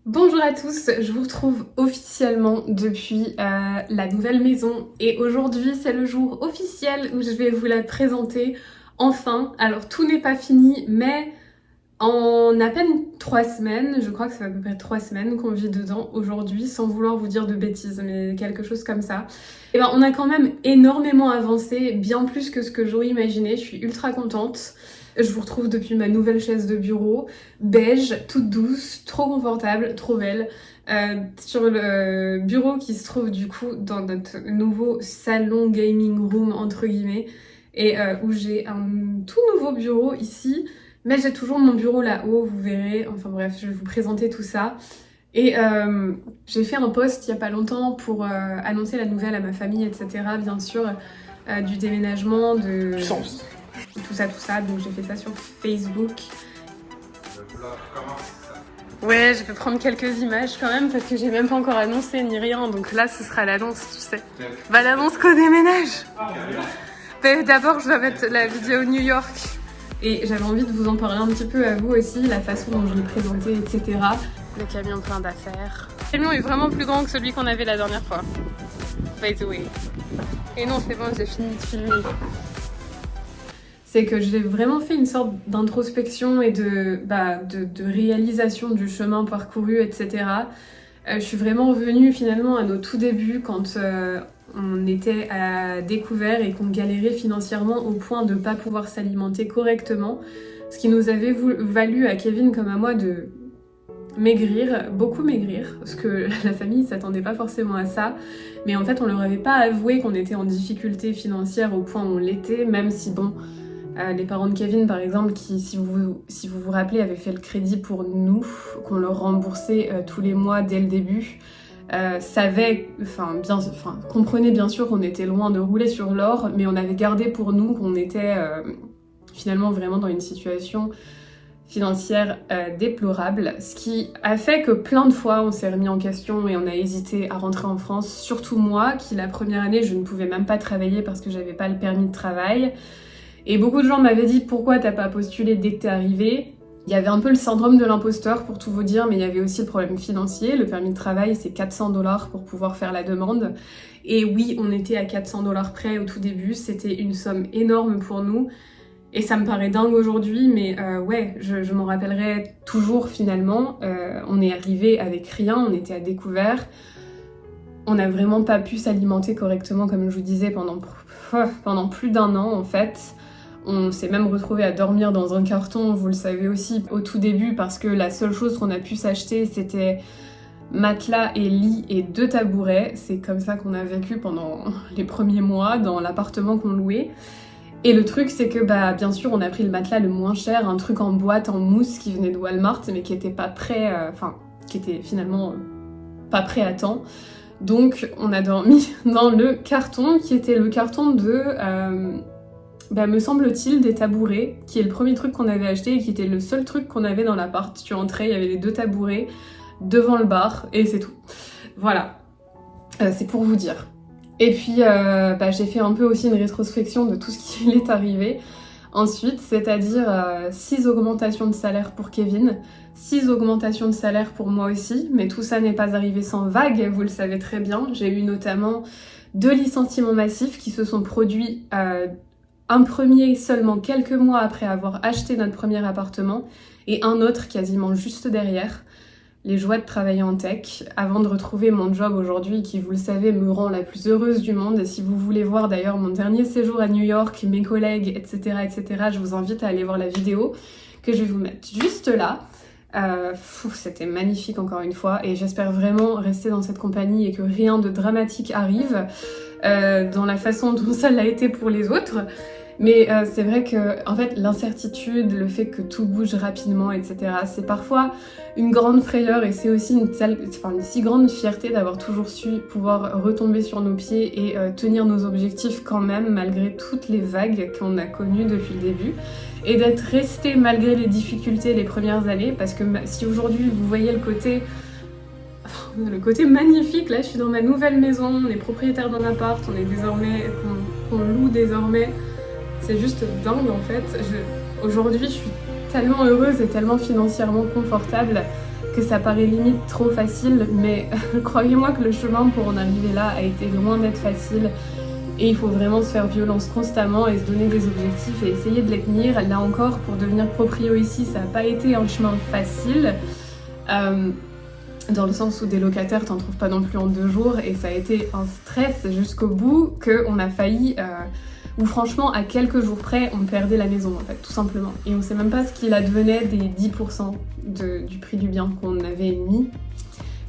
Bonjour à tous, je vous retrouve officiellement depuis la nouvelle maison et aujourd'hui c'est le jour officiel où je vais vous la présenter enfin. Alors tout n'est pas fini mais en à peine 3 semaines, je crois que c'est à peu près 3 semaines qu'on vit dedans aujourd'hui sans vouloir vous dire de bêtises mais quelque chose comme ça. Et ben on a quand même énormément avancé, bien plus que ce que j'aurais imaginé, je suis ultra contente. Je vous retrouve depuis ma nouvelle chaise de bureau, beige, toute douce, trop confortable, trop belle. Sur le bureau qui se trouve du coup dans notre nouveau salon gaming room entre guillemets et où j'ai un tout nouveau bureau ici, mais j'ai toujours mon bureau là-haut, vous verrez. Enfin bref, je vais vous présenter tout ça. Et j'ai fait un post il y a pas longtemps pour annoncer la nouvelle à ma famille, etc. Bien sûr, du déménagement, de Sens. tout ça, donc j'ai fait ça sur Facebook. Ouais, je vais prendre quelques images quand même parce que j'ai même pas encore annoncé ni rien, donc là ce sera l'annonce, tu sais. Bah l'annonce qu'au déménage. D'abord je dois mettre la vidéo New York et j'avais envie de vous en parler un petit peu à vous aussi, la façon dont je l'ai présenté, etc. Le camion plein d'affaires. Le camion est vraiment plus grand que celui qu'on avait la dernière fois. By the way. Et non, c'est bon, j'ai fini de filmer. C'est que j'ai vraiment fait une sorte d'introspection et de réalisation du chemin parcouru, etc. Je suis vraiment revenue finalement à nos tout débuts quand on était à découvert et qu'on galérait financièrement au point de ne pas pouvoir s'alimenter correctement. Ce qui nous avait valu à Kevin comme à moi de maigrir, beaucoup maigrir, parce que la famille ne s'attendait pas forcément à ça. Mais en fait, on leur avait pas avoué qu'on était en difficulté financière au point où on l'était, même si bon... les parents de Kevin, par exemple, qui, si vous vous rappelez, avaient fait le crédit pour nous, qu'on leur remboursait tous les mois dès le début, comprenaient bien sûr qu'on était loin de rouler sur l'or, mais on avait gardé pour nous qu'on était finalement vraiment dans une situation financière déplorable, ce qui a fait que plein de fois on s'est remis en question et on a hésité à rentrer en France, surtout moi, qui la première année je ne pouvais même pas travailler parce que j'avais pas le permis de travail. Et beaucoup de gens m'avaient dit pourquoi t'as pas postulé dès que t'es arrivé. Il y avait un peu le syndrome de l'imposteur pour tout vous dire, mais il y avait aussi le problème financier. Le permis de travail c'est 400$ pour pouvoir faire la demande. Et oui, on était à 400$ près au tout début, c'était une somme énorme pour nous. Et ça me paraît dingue aujourd'hui, mais ouais, je m'en rappellerai toujours finalement. On est arrivé avec rien, on était à découvert. On n'a vraiment pas pu s'alimenter correctement, comme je vous disais, pendant plus d'1 an en fait. On s'est même retrouvé à dormir dans un carton, vous le savez aussi, au tout début, parce que la seule chose qu'on a pu s'acheter, c'était matelas et lit et 2 tabourets. C'est comme ça qu'on a vécu pendant les premiers mois dans l'appartement qu'on louait. Et le truc, c'est que, bien sûr, on a pris le matelas le moins cher, un truc en boîte, en mousse, qui venait de Walmart, mais qui était pas prêt, qui était finalement pas prêt à temps. Donc, on a dormi dans le carton, qui était le carton de... me semble-t-il, des tabourets, qui est le premier truc qu'on avait acheté et qui était le seul truc qu'on avait dans l'appart. Tu entrais, il y avait les 2 tabourets devant le bar et c'est tout. Voilà, c'est pour vous dire. Et puis j'ai fait un peu aussi une rétrospection de tout ce qui est arrivé ensuite, c'est-à-dire 6 augmentations de salaire pour Kevin, 6 augmentations de salaire pour moi aussi, mais tout ça n'est pas arrivé sans vague, vous le savez très bien. J'ai eu notamment 2 licenciements massifs qui se sont produits un premier seulement quelques mois après avoir acheté notre premier appartement et un autre quasiment juste derrière. Les joies de travailler en tech avant de retrouver mon job aujourd'hui qui, vous le savez, me rend la plus heureuse du monde. Et si vous voulez voir d'ailleurs mon dernier séjour à New York, mes collègues, etc., je vous invite à aller voir la vidéo que je vais vous mettre juste là. C'était magnifique encore une fois et j'espère vraiment rester dans cette compagnie et que rien de dramatique arrive dans la façon dont ça l'a été pour les autres. Mais c'est vrai que en fait l'incertitude, le fait que tout bouge rapidement, etc., c'est parfois une grande frayeur et c'est aussi une si grande fierté d'avoir toujours su pouvoir retomber sur nos pieds et tenir nos objectifs quand même malgré toutes les vagues qu'on a connues depuis le début et d'être resté malgré les difficultés les premières années, parce que si aujourd'hui vous voyez le côté magnifique, là je suis dans ma nouvelle maison, on est propriétaire d'un appart, on est désormais, qu'on loue désormais. C'est juste dingue en fait. Aujourd'hui, je suis tellement heureuse et tellement financièrement confortable que ça paraît limite trop facile, mais croyez-moi que le chemin pour en arriver là a été loin d'être facile. Et il faut vraiment se faire violence constamment et se donner des objectifs et essayer de les tenir. Là encore, pour devenir proprio ici, ça n'a pas été un chemin facile. Dans le sens où des locataires, t'en trouves pas non plus en 2 jours. Et ça a été un stress jusqu'au bout qu'on a failli... où franchement, à quelques jours près, on perdait la maison, en fait, tout simplement. Et on sait même pas ce qu'il advenait des 10% du prix du bien qu'on avait mis,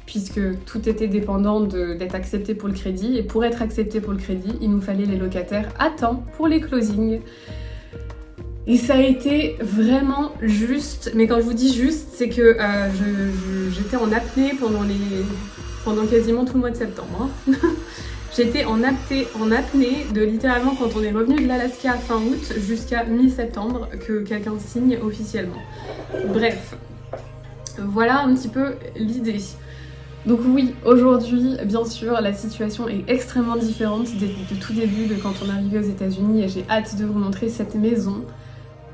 puisque tout était dépendant d'être accepté pour le crédit. Et pour être accepté pour le crédit, il nous fallait les locataires à temps pour les closings. Et ça a été vraiment juste, mais quand je vous dis juste, c'est que j'étais en apnée pendant quasiment tout le mois de septembre. Hein. J'étais en apnée de littéralement quand on est revenu de l'Alaska fin août jusqu'à mi-septembre que quelqu'un signe officiellement. Bref, voilà un petit peu l'idée. Donc oui, aujourd'hui, bien sûr, la situation est extrêmement différente de tout début, de quand on est arrivé aux États-Unis, et j'ai hâte de vous montrer cette maison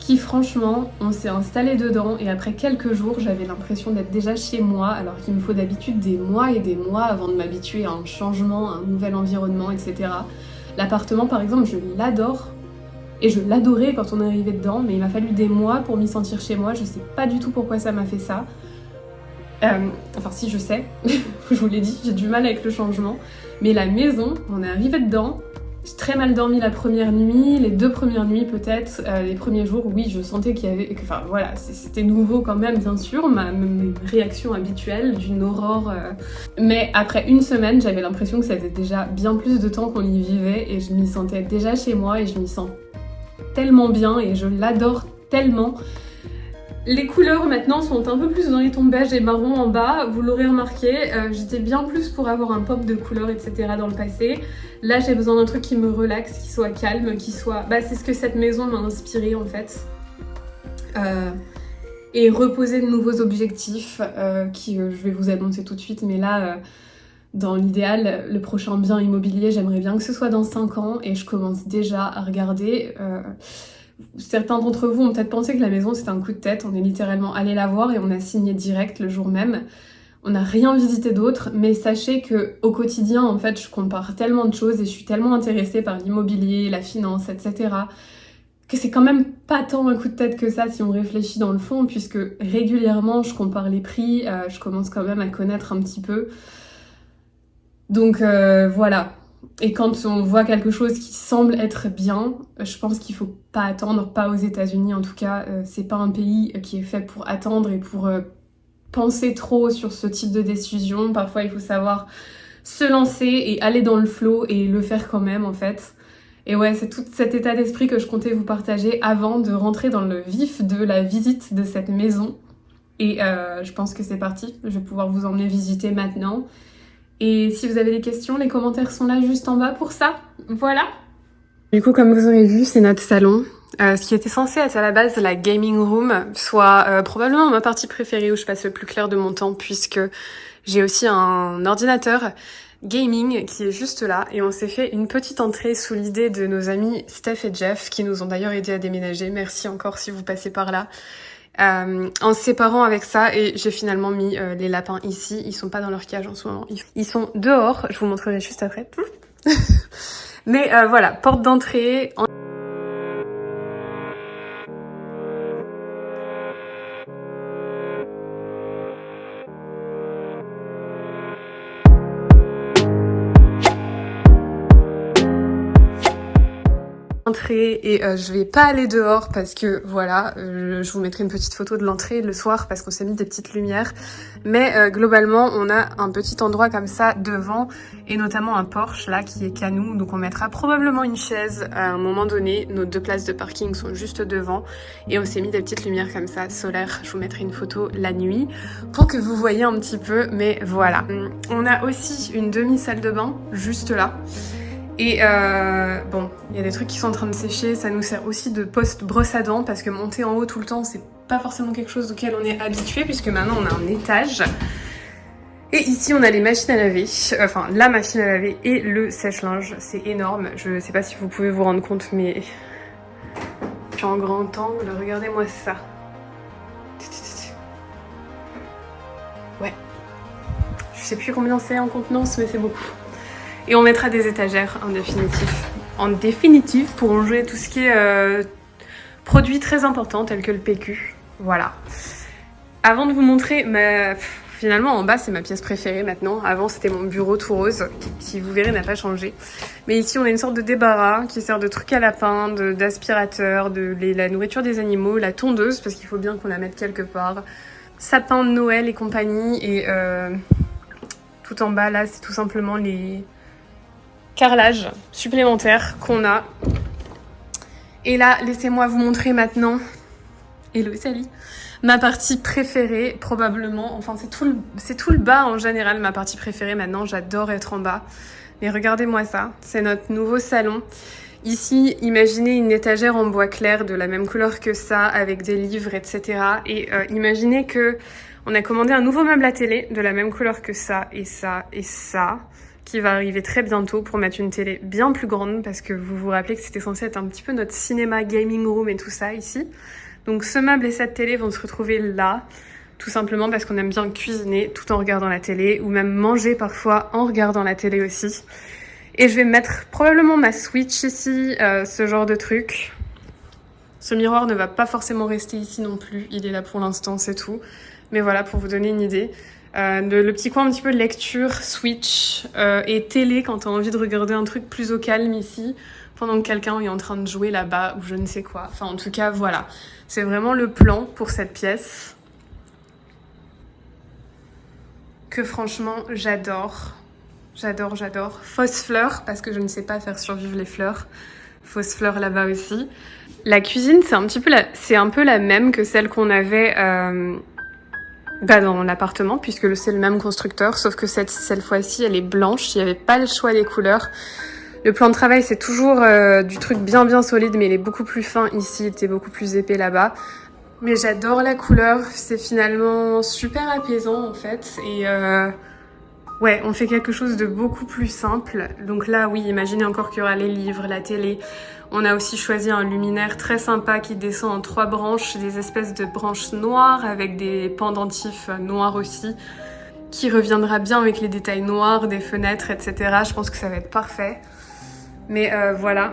qui, franchement, on s'est installé dedans et après quelques jours, j'avais l'impression d'être déjà chez moi, alors qu'il me faut d'habitude des mois et des mois avant de m'habituer à un changement, à un nouvel environnement, etc. L'appartement, par exemple, je l'adore. Et je l'adorais quand on est arrivé dedans, mais il m'a fallu des mois pour m'y sentir chez moi. Je sais pas du tout pourquoi ça m'a fait ça. Enfin si, je sais, je vous l'ai dit, j'ai du mal avec le changement. Mais la maison, on est arrivé dedans, j'ai très mal dormi la première nuit, les 2 premières nuits peut-être, les premiers jours, oui, je sentais qu'il y avait... Enfin voilà, c'était nouveau quand même, bien sûr, mes réactions habituelles d'une aurore. Mais après 1 semaine, j'avais l'impression que ça faisait déjà bien plus de temps qu'on y vivait et je m'y sentais déjà chez moi et je m'y sens tellement bien et je l'adore tellement. Les couleurs maintenant sont un peu plus dans les tons beige et marron en bas, vous l'aurez remarqué, j'étais bien plus pour avoir un pop de couleurs etc. dans le passé. Là j'ai besoin d'un truc qui me relaxe, qui soit calme, qui soit... Bah c'est ce que cette maison m'a inspiré en fait. Et reposer de nouveaux objectifs qui je vais vous annoncer tout de suite, mais là... Dans l'idéal, le prochain bien immobilier, j'aimerais bien que ce soit dans 5 ans et je commence déjà à regarder. Certains d'entre vous ont peut-être pensé que la maison c'était un coup de tête, on est littéralement allé la voir et on a signé direct le jour même. On n'a rien visité d'autre, mais sachez que au quotidien, en fait, je compare tellement de choses et je suis tellement intéressée par l'immobilier, la finance, etc. que c'est quand même pas tant un coup de tête que ça si on réfléchit dans le fond, puisque régulièrement je compare les prix, je commence quand même à connaître un petit peu. Donc voilà, et quand on voit quelque chose qui semble être bien, je pense qu'il faut pas attendre, pas aux États-Unis en tout cas, c'est pas un pays qui est fait pour attendre et pour penser trop sur ce type de décision. Parfois il faut savoir se lancer et aller dans le flow et le faire quand même en fait. Et ouais, c'est tout cet état d'esprit que je comptais vous partager avant de rentrer dans le vif de la visite de cette maison. Et je pense que c'est parti, je vais pouvoir vous emmener visiter maintenant. Et si vous avez des questions, les commentaires sont là juste en bas pour ça. Voilà. Du coup, comme vous aurez vu, c'est notre salon. Ce qui était censé être à la base la gaming room, soit probablement ma partie préférée où je passe le plus clair de mon temps, puisque j'ai aussi un ordinateur gaming qui est juste là. Et on s'est fait une petite entrée sous l'idée de nos amis Steph et Jeff, qui nous ont d'ailleurs aidé à déménager. Merci encore si vous passez par là. En se séparant avec ça, et j'ai finalement mis les lapins ici. Ils sont pas dans leur cage en ce moment, ils sont dehors, je vous montrerai juste après. Mais voilà, porte d'entrée. Et je vais pas aller dehors parce que voilà, je vous mettrai une petite photo de l'entrée le soir parce qu'on s'est mis des petites lumières, mais globalement on a un petit endroit comme ça devant et notamment un Porsche là qui est qu'à nous, donc on mettra probablement une chaise à un moment donné. Nos 2 places de parking sont juste devant et on s'est mis des petites lumières comme ça solaires. Je vous mettrai une photo la nuit pour que vous voyez un petit peu, mais voilà. On a aussi une demi-salle de bain juste là. Et bon, il y a des trucs qui sont en train de sécher, ça nous sert aussi de poste brosse à dents parce que monter en haut tout le temps, c'est pas forcément quelque chose auquel on est habitué puisque maintenant on a un étage. Et ici on a les machines à laver, enfin la machine à laver et le sèche-linge, c'est énorme. Je sais pas si vous pouvez vous rendre compte, mais je suis en grand angle, regardez-moi ça. Je sais plus combien c'est en contenance, mais c'est beaucoup. Et on mettra des étagères en définitive pour ranger tout ce qui est produits très importants tels que le PQ. Voilà. Avant de vous montrer finalement, en bas, c'est ma pièce préférée maintenant. Avant, c'était mon bureau tout rose, qui vous verrez, n'a pas changé. Mais ici, on a une sorte de débarras qui sert de truc à lapin, d'aspirateur, la nourriture des animaux, la tondeuse, parce qu'il faut bien qu'on la mette quelque part. Sapin de Noël et compagnie. Et tout en bas, là, c'est tout simplement les carrelages supplémentaires qu'on a. Et là, laissez-moi vous montrer maintenant. Hello, salut. Ma partie préférée, probablement, enfin c'est tout le bas en général, ma partie préférée maintenant, j'adore être en bas. Mais regardez-moi ça, c'est notre nouveau salon. Ici, imaginez une étagère en bois clair de la même couleur que ça, avec des livres, etc. Et imaginez que on a commandé un nouveau meuble à télé de la même couleur que ça, et ça, et ça, qui va arriver très bientôt pour mettre une télé bien plus grande, parce que vous vous rappelez que c'était censé être un petit peu notre cinéma, gaming room et tout ça ici. Donc ce meuble et cette télé vont se retrouver là, tout simplement parce qu'on aime bien cuisiner tout en regardant la télé, ou même manger parfois en regardant la télé aussi. Et je vais mettre probablement ma Switch ici, ce genre de truc. Ce miroir ne va pas forcément rester ici non plus, il est là pour l'instant, c'est tout. Mais voilà, pour vous donner une idée. Le petit coin un petit peu de lecture, Switch et télé quand t'as envie de regarder un truc plus au calme ici, pendant que quelqu'un est en train de jouer là-bas ou je ne sais quoi. Enfin en tout cas voilà, c'est vraiment le plan pour cette pièce que franchement j'adore. J'adore. Fausse fleur, parce que je ne sais pas faire survivre les fleurs. Fausse fleur là-bas aussi. La cuisine, c'est un peu la même que celle qu'on avait dans l'appartement, puisque c'est le même constructeur, sauf que cette fois-ci, elle est blanche. Il n'y avait pas le choix des couleurs. Le plan de travail, c'est toujours du truc bien solide, mais il est beaucoup plus fin ici, il était beaucoup plus épais là-bas. Mais j'adore la couleur, c'est finalement super apaisant en fait. Et ouais, on fait quelque chose de beaucoup plus simple. Donc là, oui, imaginez encore qu'il y aura les livres, la télé. On a aussi choisi un luminaire très sympa qui descend en 3 branches, des espèces de branches noires avec des pendentifs noirs aussi, qui reviendra bien avec les détails noirs des fenêtres, etc. Je pense que ça va être parfait. Mais voilà.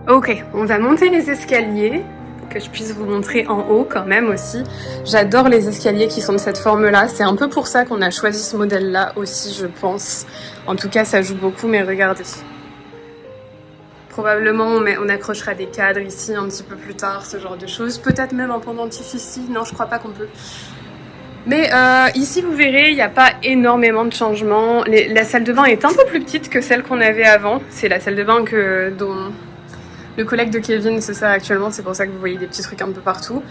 Ok, on va monter les escaliers, que je puisse vous montrer en haut quand même aussi. J'adore les escaliers qui sont de cette forme-là. C'est un peu pour ça qu'on a choisi ce modèle-là aussi, je pense. En tout cas, ça joue beaucoup, mais regardez. Probablement, on accrochera des cadres ici un petit peu plus tard, ce genre de choses. Peut-être même un pendentif ici. Non, je crois pas qu'on peut. Mais ici, vous verrez, il n'y a pas énormément de changements. La salle de bain est un peu plus petite que celle qu'on avait avant. C'est la salle de bain dont le collègue de Kevin se sert actuellement. C'est pour ça que vous voyez des petits trucs un peu partout.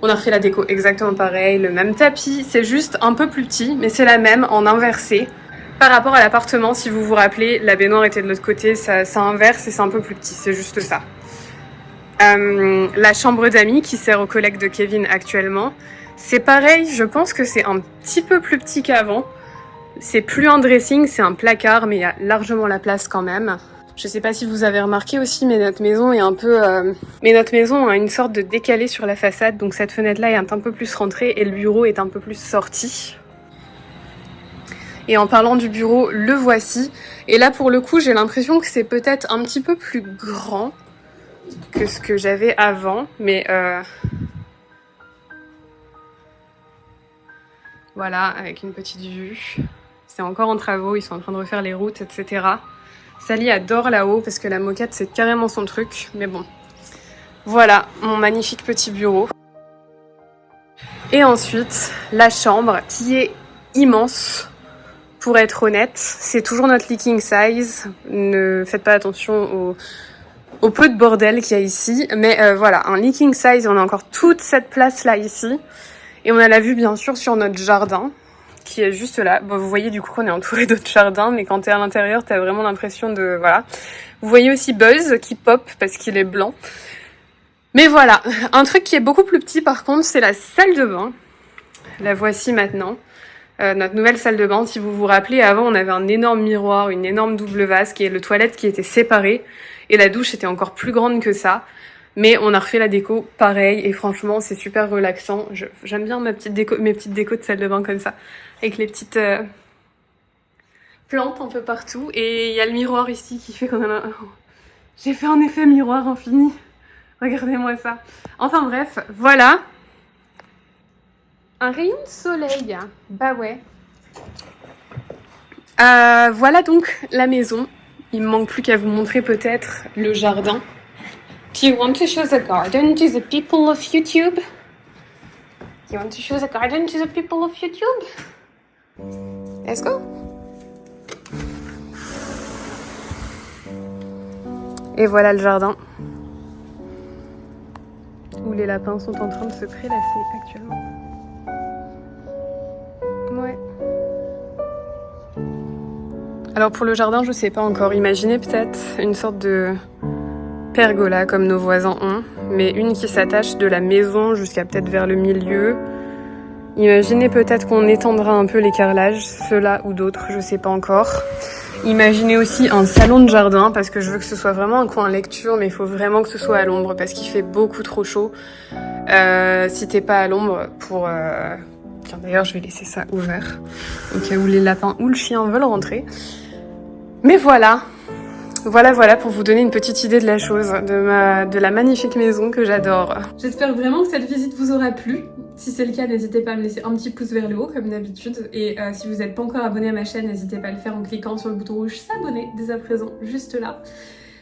On a refait la déco exactement pareil. Le même tapis, c'est juste un peu plus petit, mais c'est la même en inversé. Par rapport à l'appartement, si vous vous rappelez, la baignoire était de l'autre côté, ça inverse et c'est un peu plus petit, c'est juste ça. La chambre d'amis qui sert au collègue de Kevin actuellement, c'est pareil, je pense que c'est un petit peu plus petit qu'avant. C'est plus un dressing, c'est un placard, mais il y a largement la place quand même. Je sais pas si vous avez remarqué aussi, mais notre maison est un peu... Mais notre maison a une sorte de décalé sur la façade, donc cette fenêtre-là est un peu plus rentrée et le bureau est un peu plus sorti. Et en parlant du bureau, le voici. Et là, pour le coup, j'ai l'impression que c'est peut-être un petit peu plus grand que ce que j'avais avant. Mais voilà, avec une petite vue. C'est encore en travaux, ils sont en train de refaire les routes, etc. Sally adore là-haut parce que la moquette, c'est carrément son truc. Mais bon, voilà mon magnifique petit bureau. Et ensuite, la chambre qui est immense. Pour être honnête, c'est toujours notre leaking size. Ne faites pas attention au peu de bordel qu'il y a ici. Mais voilà, un leaking size, on a encore toute cette place-là ici. Et on a la vue bien sûr sur notre jardin, qui est juste là. Bon, vous voyez du coup qu'on est entouré d'autres jardins, mais quand t'es à l'intérieur, t'as vraiment l'impression de... Voilà. Vous voyez aussi Buzz qui pop parce qu'il est blanc. Mais voilà, un truc qui est beaucoup plus petit par contre, c'est la salle de bain. La voici maintenant. notre nouvelle salle de bain. Si vous vous rappelez, avant on avait un énorme miroir, une énorme double vasque et le toilette qui était séparé. Et la douche était encore plus grande que ça. Mais on a refait la déco pareil et franchement c'est super relaxant. J'aime bien mes petites décos de salle de bain comme ça. Avec les petites plantes un peu partout. Et il y a le miroir ici qui fait qu'on a... J'ai fait un effet miroir infini. Regardez-moi ça. Enfin bref, voilà. Un rayon de soleil. Bah ouais. Voilà donc la maison. Il me manque plus qu'à vous montrer peut-être le jardin. Do you want to show the garden to the people of YouTube? Do you want to show the garden to the people of YouTube? Let's go. Et voilà le jardin. Où les lapins sont en train de se prélasser actuellement. Ouais. Alors pour le jardin, je sais pas encore. Imaginez peut-être une sorte de pergola comme nos voisins ont, mais une qui s'attache de la maison jusqu'à peut-être vers le milieu. Imaginez peut-être qu'on étendra un peu les carrelages, ceux-là ou d'autres, je sais pas encore. Imaginez aussi un salon de jardin parce que je veux que ce soit vraiment un coin lecture, mais il faut vraiment que ce soit à l'ombre parce qu'il fait beaucoup trop chaud. Si t'es pas à l'ombre pour... Tiens, d'ailleurs, je vais laisser ça ouvert au cas où les lapins ou le chien veulent rentrer. Mais voilà. Voilà pour vous donner une petite idée de la chose, de la magnifique maison que j'adore. J'espère vraiment que cette visite vous aura plu. Si c'est le cas, n'hésitez pas à me laisser un petit pouce vers le haut comme d'habitude. Et si vous n'êtes pas encore abonné à ma chaîne, n'hésitez pas à le faire en cliquant sur le bouton rouge s'abonner dès à présent, juste là.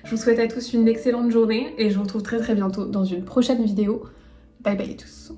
Je vous souhaite à tous une excellente journée et je vous retrouve très bientôt dans une prochaine vidéo. Bye bye tous.